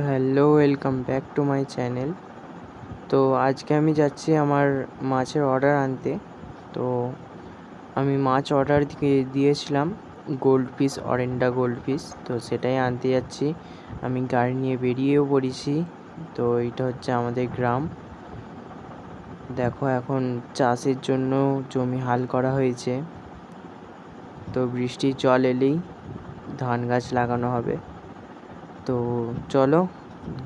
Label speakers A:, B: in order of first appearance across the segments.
A: Hello, welcome back to my channel. তো আজকে আমি যাচ্ছি আমার মাছের অর্ডার আনতে। তো আমি মাছ অর্ডার দিয়েছিলাম গোল্ড ফিশ, অরেন্ডা গোল্ড ফিশ। তো সেটাই আনতে যাচ্ছি। আমি গাড়ি নিয়ে বেরিয়েও পড়েছি। তো এইটা হচ্ছে আমাদের গ্রাম। দেখো, এখন চাষের জন্য জমি হাল করা হয়েছে। তো বৃষ্টির জল এলেই ধান গাছ লাগানো হবে। তো চলো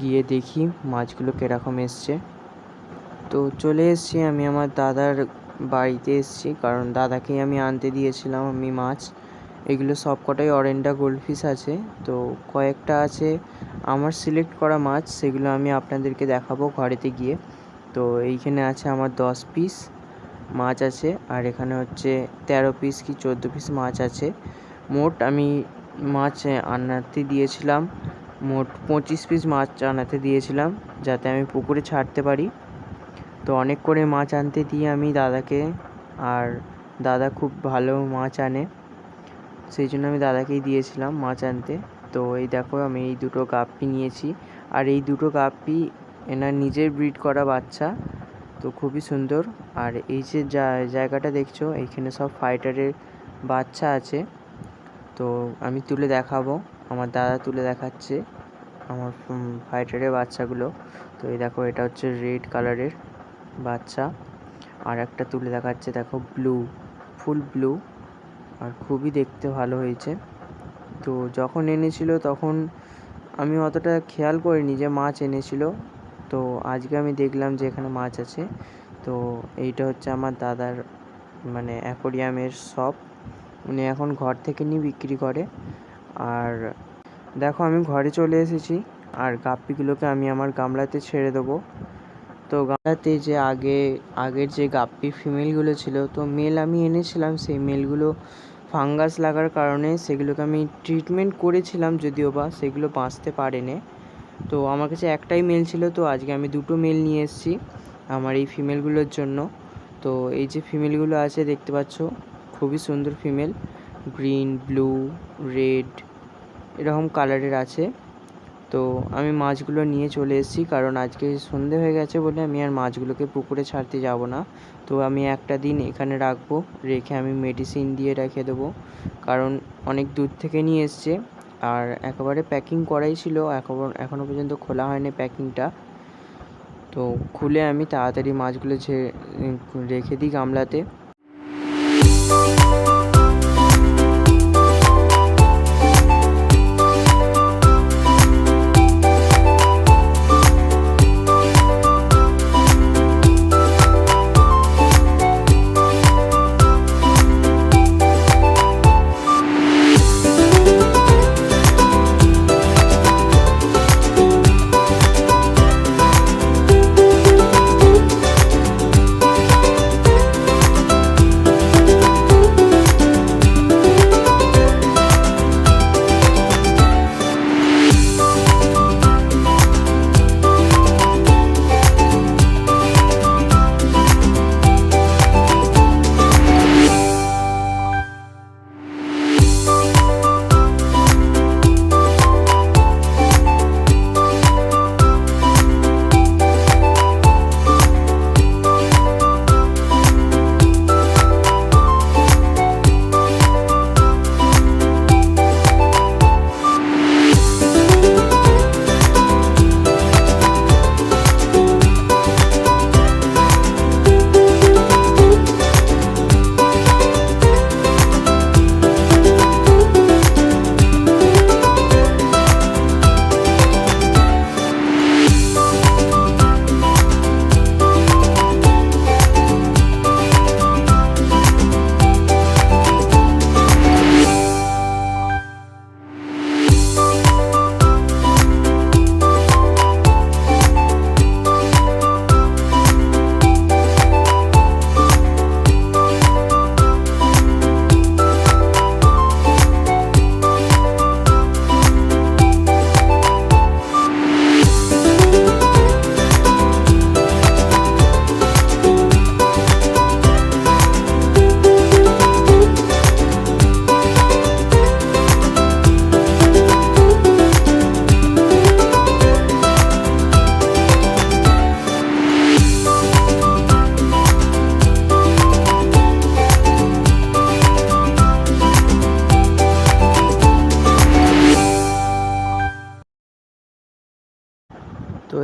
A: গিয়ে দেখি মাছগুলো কীরকম এসছে। তো চলে এসেছি, আমি আমার দাদার বাড়িতে এসেছি, কারণ দাদাকেই আমি আনতে দিয়েছিলাম আমি মাছ। এগুলো সব কটাই অরেন্ডা গোল্ডফিশ আছে। তো কয়েকটা আছে আমার সিলেক্ট করা মাছ, সেগুলো আমি আপনাদেরকে দেখাবো ঘরেতে গিয়ে। তো এইখানে আছে আমার 10 পিস মাছ আছে, আর এখানে হচ্ছে 13 পিস কি 14 পিস মাছ আছে। মোট আমি মাছ আনাতে দিয়েছিলাম, মোট 25 পিস মাছ আনাতে দিয়েছিলাম, যাতে আমি পুকুরে ছাড়তে পারি। তো অনেক করে মাছ আনতে দিয়ে আমি দাদাকে, আর দাদা খুব ভালো মাছ আনে, সেই জন্য আমি দাদাকেই দিয়েছিলাম মাছ আনতে। তো এই দেখো, আমি এই দুটো গাপ্পি নিয়েছি, আর এই দুটো গাপ্পি এনার নিজের ব্রিড করা বাচ্চা। তো খুবই সুন্দর। আর এই যে জায়গাটা দেখছো, এইখানে সব ফাইটারের বাচ্চা আছে। তো আমি তুলে দেখাবো, আমার দাদা তুলে দেখাচ্ছে আমার ফাইটারের বাচ্চাগুলো। তো এই দেখো, এটা হচ্ছে রেড কালারের বাচ্চা, আর একটা তুলে দেখাচ্ছে, দেখো ব্লু, ফুল ব্লু, আর খুবই দেখতে ভালো হয়েছে। তো যখন এনেছিল তখন আমি অতটা খেয়াল করিনি যে মাছ এনেছিল। তো আজকে আমি দেখলাম যে এখানে মাছ আছে। তো এইটা হচ্ছে আমার দাদার মানে অ্যাকোরিয়ামের শপ। উনি এখন ঘর থেকে নিয়ে বিক্রি করে। আর দেখো, আমি ঘরে চলে এসেছি, আর গাপ্পিগুলোকে আমি আমার গামলাতে ছেড়ে দেবো। তো গামলাতে যে আগের যে গাপ্পি ফিমেলগুলো ছিল, তো মেল আমি এনেছিলাম, সেই মেলগুলো ফাঙ্গাস লাগার কারণে সেগুলোকে আমি ট্রিটমেন্ট করেছিলাম, যদিও বা সেগুলো বাঁচতে পারেনি। তো আমার কাছে একটাই মেল ছিল, তো আজকে আমি দুটো মেল নিয়ে এসেছি আমার এই ফিমেলগুলোর জন্য। তো এই যে ফিমেলগুলো আছে দেখতে পাচ্ছ, খুবই সুন্দর ফিমেল, গ্রিন, ব্লু, রেড এরকম কালারের আছে। তো আমি মাছগুলো নিয়ে চলে এসেছি, কারণ আজকে সন্ধে হয়ে গেছে বলে আমি আর মাছগুলোকে পুকুরে ছাড়তে যাব না। তো আমি একটা দিন এখানে রাখবো, রেখে আমি মেডিসিন দিয়ে রেখে দেবো, কারণ অনেক দূর থেকে নিয়ে এসছে। আর একেবারে প্যাকিং করাই ছিল, এখনও পর্যন্ত খোলা হয়নি প্যাকিংটা। তো খুলে আমি তাড়াতাড়ি মাছগুলো রেখে দিই গামলাতে।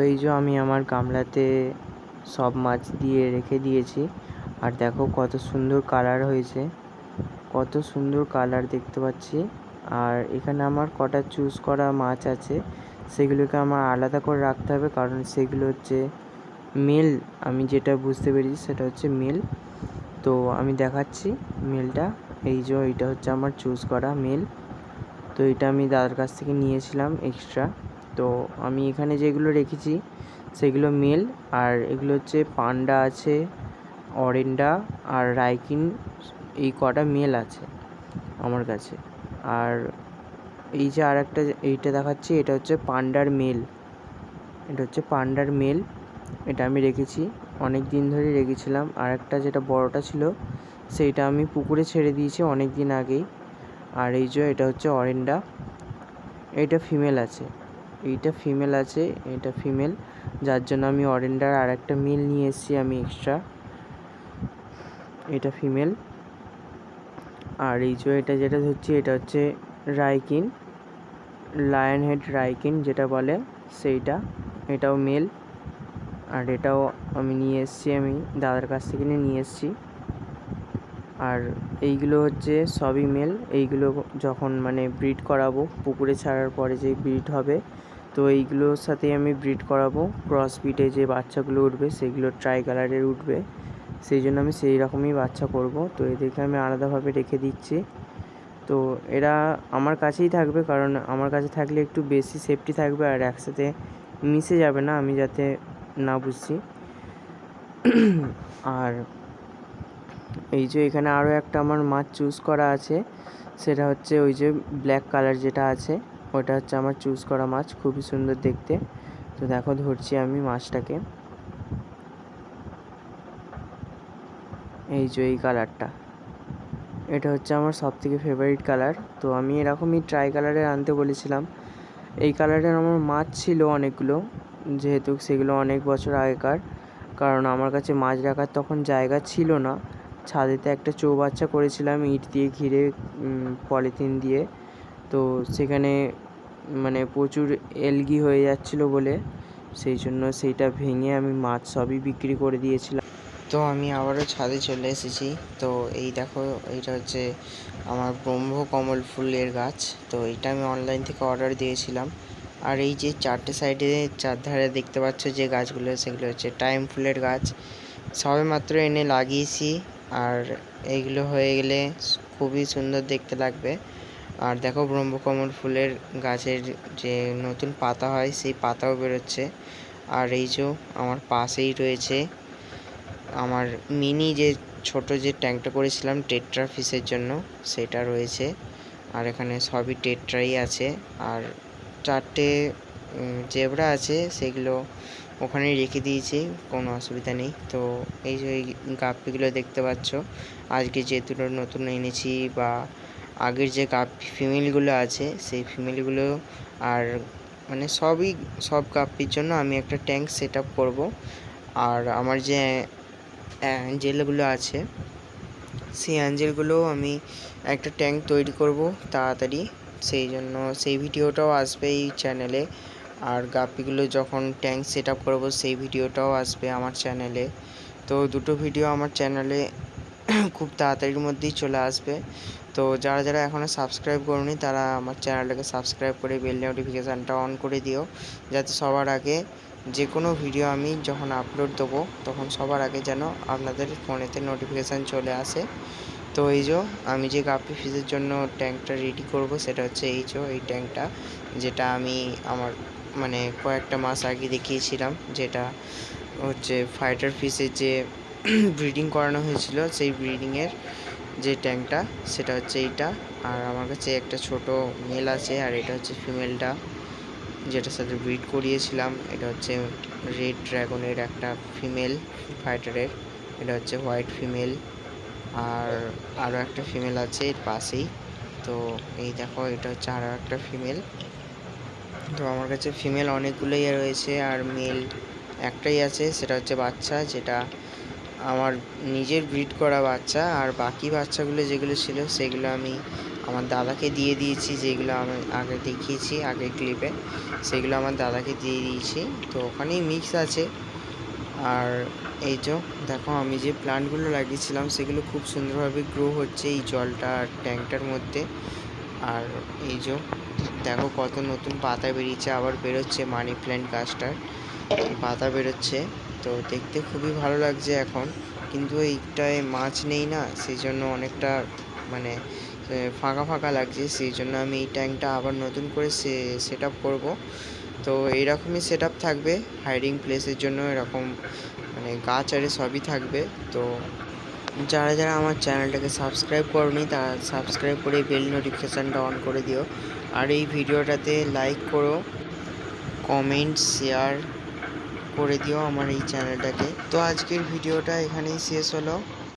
A: এই যে আমি আমার গামলাতে সব মাছ দিয়ে রেখে দিয়েছি, আর দেখো কত সুন্দর কালার হয়েছে, কত সুন্দর কালার দেখতে পাচ্ছি। আর এখানে আমার কটা চুজ করা মাছ আছে, সেগুলোকে আমার আলাদা করে রাখতে হবে, কারণ সেগুলো হচ্ছে মেল। আমি যেটা বুঝতে পেরেছি সেটা হচ্ছে মেল। তো আমি দেখাচ্ছি মেলটা। এই যে এটা হচ্ছে আমার চুজ করা মেল। তো এটা আমি দাদার কাছ থেকে নিয়েছিলাম এক্সট্রা। তো আমি এখানে যেগুলো রেখেছি সেগুলো মেল, আর এগুলো হচ্ছে পান্ডা আছে, অরেন্ডা আর রাইকিন, এই কটা মেল আছে আমার কাছে। আর এই যে আর একটা এইটা দেখাচ্ছি, এটা হচ্ছে পান্ডার মেল, এটা হচ্ছে পান্ডার মেল। এটা আমি রেখেছি, অনেক দিন ধরে রেখেছিলাম। আর একটা যেটা বড়টা ছিল সেইটা আমি পুকুরে ছেড়ে দিয়েছি অনেক দিন আগেই। আর এই যে এটা হচ্ছে অরেন্ডা, এইটা ফিমেল আছে, এইটা ফিমেল আছে, এটা ফিমেল, যার জন্য আমি অরেন্ডার আর একটা মেল নিয়ে এসেছি আমি এক্সট্রা, এটা ফিমেল। আর এই যে এটা যেটা ধরছি এটা হচ্ছে রাইকিন, লায়ন হেড রাইকিন যেটা বলে সেইটা, এটাও মেল। আর এটাও আমি নিয়ে এসেছি, আমি দাদার কাছ থেকে নিয়ে এসেছি। আর এইগুলো হচ্ছে সবই মেল। এইগুলো যখন মানে ব্রিড করাবো পুকুরে ছাড়ার পরে যে ব্রিড হবে, তো এইগুলোর সাথেই আমি ব্রিড করাবো। ক্রস ব্রিডে যে বাচ্চাগুলো উঠবে সেগুলো ট্রাই কালারের উঠবে, সেই জন্য আমি সেই রকমই বাচ্চা করব। তো এদেরকে আমি আলাদাভাবে রেখে দিচ্ছি। তো এরা আমার কাছেই থাকবে, কারণ আমার কাছে থাকলে একটু বেশি সেফটি থাকবে, আর একসাথে মিশে যাবে না, আমি যাতে না বুঝছি। আর এই যে এখানে আরও একটা আমার মাছ চুজ করা আছে, সেটা হচ্ছে ওই যে ব্ল্যাক কালার যেটা আছে, ওটা হচ্ছে আমার চুজ করা মাছ, খুবই সুন্দর দেখতে। তো দেখো ধরছি আমি মাছটাকে, এই যে এই কালারটা, এটা হচ্ছে আমার সবথেকে ফেভারিট কালার। তো আমি এরকমই ট্রাই কালারের আনতে বলেছিলাম। এই কালারের আমার মাছ ছিল অনেকগুলো, যেহেতু সেগুলো অনেক বছর আগেকার, কারণ আমার কাছে মাছ রাখার তখন জায়গা ছিল না। ছাদেতে একটা চৌবাচ্চা করেছিলাম ইট দিয়ে ঘিরে, পলিথিন দিয়ে। তো সেখানে মানে প্রচুর এলগি হয়ে যাচ্ছিলো বলে সেই জন্য সেইটা ভেঙে আমি মাছ সবই বিক্রি করে দিয়েছিলাম। তো আমি আবারও ছাদে চলে এসেছি। তো এই দেখো, এইটা হচ্ছে আমার ব্রহ্মকমল ফুলের গাছ। তো এটা আমি অনলাইন থেকে অর্ডার দিয়েছিলাম। আর এই যে চারটে সাইডে চারধারে দেখতে পাচ্ছ যে গাছগুলো, সেগুলো হচ্ছে টাইম ফুলের গাছ, সবে মাত্র এনে লাগিয়েছি। আর এইগুলো হয়ে গেলে খুবই সুন্দর দেখতে লাগবে। আর দেখো ব্রহ্মকমল ফুলের গাছের যে নতুন পাতা হয় সেই পাতাও বেরোচ্ছে। আর এই যে আমার পাশেই রয়েছে আমার মিনি যে ছোট যে ট্যাঙ্কটা করেছিলাম টেট্রা ফিশের জন্য, সেটা রয়েছে। আর এখানে সবই টেট্রাই আছে। আর চারটে জেবরা আছে, সেগুলো ওখানেই রেখে দিয়েছি, কোনো অসুবিধা নেই। তো এই যে এই গাপ্পিগুলো দেখতে পাচ্ছ, আজকে যে দুটো নতুন এনেছি, বা আগের যে গাপ্পি ফিমেলগুলো আছে সেই ফিমেলগুলো, আর মানে সব গাপ্পির জন্য আমি একটা ট্যাঙ্ক সেট আপ করবো। আর আমার যে অ্যাঞ্জেলগুলো আছে সেই অ্যাঞ্জেলগুলোও আমি একটা ট্যাঙ্ক তৈরি করব তাড়াতাড়ি, সেই জন্য সেই ভিডিওটাও আসবে এই চ্যানেলে। আর গাপ্পিগুলো যখন ট্যাঙ্ক সেট আপ করবো সেই ভিডিওটাও আসবে আমার চ্যানেলে। তো দুটো ভিডিও আমার চ্যানেলে খুব তাড়াতাড়ির মধ্যেই চলে আসবে। তো যারা যারা এখনও সাবস্ক্রাইব করোনি তারা আমার চ্যানেলটাকে সাবস্ক্রাইব করে বেল নোটিফিকেশানটা অন করে দিও, যাতে সবার আগে যে কোনো ভিডিও আমি যখন আপলোড দেবো তখন সবার আগে যেন আপনাদের ফোনেতে নোটিফিকেশান চলে আসে। তো এই যে আমি যে গাপ্পি ফিশের জন্য ট্যাঙ্কটা রেডি করব সেটা হচ্ছে এই ট্যাঙ্কটা, যেটা আমি আমার মানে কয়েকটা মাস আগে দেখিয়েছিলাম, যেটা হচ্ছে ফাইটার ফিশের যে ব্রিডিং করানো হয়েছিল সেই ব্রিডিংয়ের যে ট্যাঙ্কটা, সেটা হচ্ছে এইটা। আর আমার কাছে একটা ছোট মেল আছে, আর এটা হচ্ছে ফিমেলটা যেটার সাথে ব্রিড করিয়েছিলাম। এটা হচ্ছে রেড ড্রাগনের একটা ফিমেল ফাইটারের, এটা হচ্ছে হোয়াইট ফিমেল। আর আরও একটা ফিমেল আছে এর পাশেই। তো এই দেখো এটা হচ্ছে আরও একটা ফিমেল। তো আমার কাছে ফিমেল অনেকগুলোই রয়েছে, আর মেল একটাই আছে, সেটা হচ্ছে বাচ্চা, যেটা আমার নিজের ব্রিড করা বাচ্চা, আর বাকি বাচ্চাগুলো যেগুলো ছিল সেগুলো আমি আমার দাদাকে দিয়ে দিয়েছি, যেগুলো আমি আগে দেখিয়েছি আগের ক্লিপে, সেগুলো আমার দাদাকে দিয়ে দিয়েছি। তো ওখানেই মিক্স আছে। আর এই যে দেখো, আমি যে প্লান্টগুলো লাগিয়েছিলাম সেগুলো খুব সুন্দরভাবে গ্রো হচ্ছে এই জলটা ট্যাঙ্কটার মধ্যে। আর এই যে দেখো কত নতুন পাতা বেরিয়েছে, আবার বেরোচ্ছে মানি প্ল্যান্ট গাছটার পাতা বেরোচ্ছে। তো দেখতে খুবই ভালো লাগছে এখন, কিন্তু এইটায় মাছ নেই না, সেই জন্য অনেকটা মানে ফাঁকা ফাঁকা লাগছে। সেই জন্য আমি এই ট্যাঙ্কটা আবার নতুন করে সেট আপ করবো। তো এইরকমই সেট আপ থাকবে হাইডিং প্লেসের জন্য, এরকম মানে গাছ আরে সবই থাকবে। তো যারা যারা আমার চ্যানেলটাকে সাবস্ক্রাইব করোনি তারা সাবস্ক্রাইব করে বেল নোটিফিকেশানটা অন করে দিও। আর এই ভিডিওটাতে লাইক করো, কমেন্ট শেয়ার করে দিও আমার এই চ্যানেলটাকে। তো আজকের ভিডিওটা এখানেই শেষ হলো।